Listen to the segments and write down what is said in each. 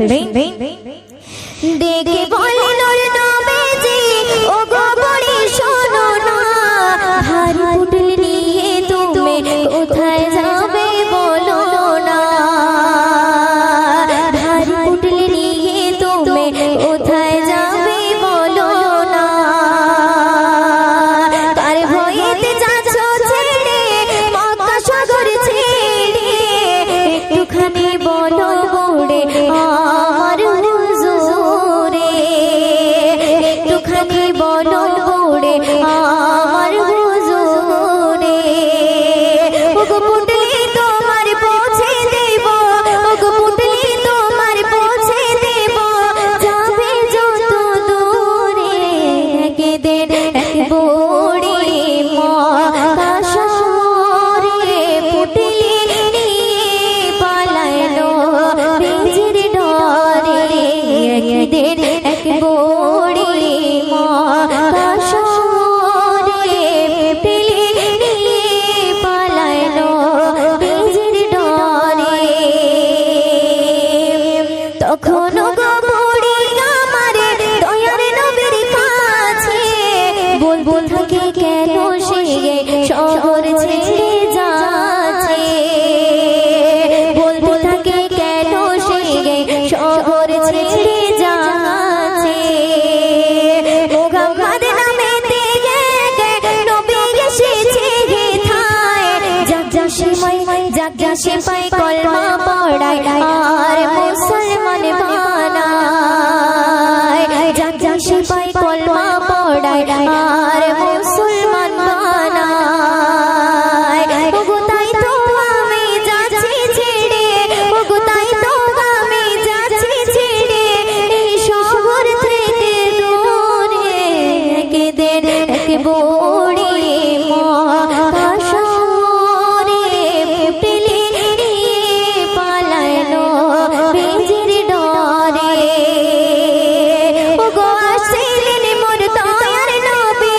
শুনবেন। ডেকে বলল নবীজি ও গো বড়ি শোনো না, ভারী পুতুল নিয়ে তুমি কোথায় যাবে বলো না, ভারী পুতুল নিয়ে তুমি কোথায় যাবে বলো না, কার ভয়েতে যাচ্ছ ছেড়ে মক্কা সাগর ছেড়ে, একটুখানি বলো বুড়ে আমার হুজুরে, একটুখানি বলো বুড়ে আমার হুজুরে, ওগো পুতলি তোমার পৌঁছে দেব, ওগো পুতলি তোমার পৌঁছে দেব, যাবে যত দূরে, একদিন এক বুড়ি মক্কা শহরে পুতলি নিয়ে পালাইলো নবীজির ডরে, একদিন এক বুড়ি মক্কা শহরে পুতলি নিয়ে পালাইলো নবীজির ডরে, তখন গো বুড়ি আমার দয়ার নবীর কাছে বলবো থাকে কেন সে শহর ছেড়ে যাচ্ছে, বলবো থাকে কেন সে শহর ছেড়ে যাচ্ছে, মুহাম্মদ নামেতে নবী এসেছে হেথায়, যা সে পায় কলমা পড়ায় আর মুসলমান বানায়, যা সে পায় কলমা পড়ায় আর মুসলমান বানায়, ওগো তাই তো আমি যাচ্ছি ছেড়ে, ওগো তাই তো আমি যাচ্ছি ছেড়ে, এই শহর থেকে দূরে, একদিন এক বুড়ি মক্কা শহরে পুতলি নিয়ে পালাইলো নবীজির ডরে, ওগো আসছিলেন মোর দয়ার নবী,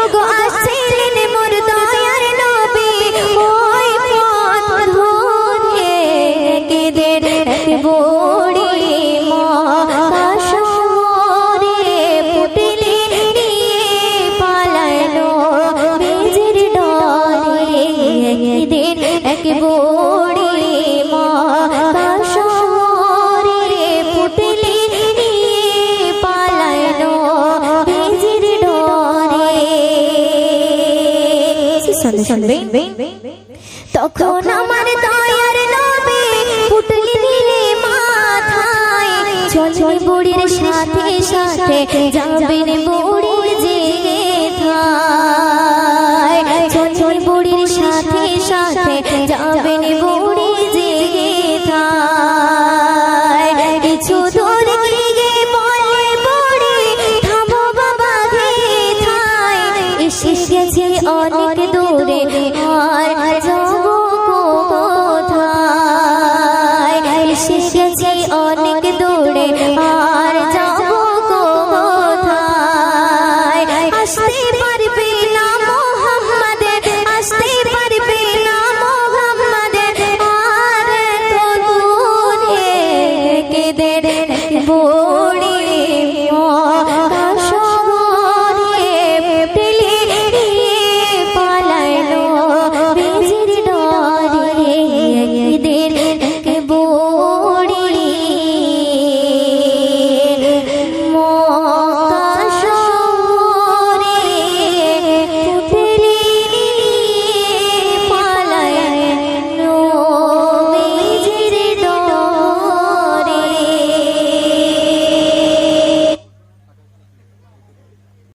ওগো আসছিলেন মোর দয়ার নবী, ওই পথ ধরে একদিন এক বুড়ি মক্কা শহরে পুতলি নিয়ে পালাইলো নবীজির ডরে, একদিন এক বুড়ি মক্কা শহরে পুতলি নিয়ে পালাইলো নবীজির ডরে, শুনবেন। তখন আমার দয়ার নবী পুতলি নিলে মাথায়, চল বুড়ির সাথে সাথে যাবেন বুড়ির জেঠায়, চল বুড়ির সাথে সাথে যাবেন বুড়ির জেঠায়, কিছু দূর গিয়ে বলে বুড়ি থামো বাবা হেথায়, এসে গেছে অনেক দূর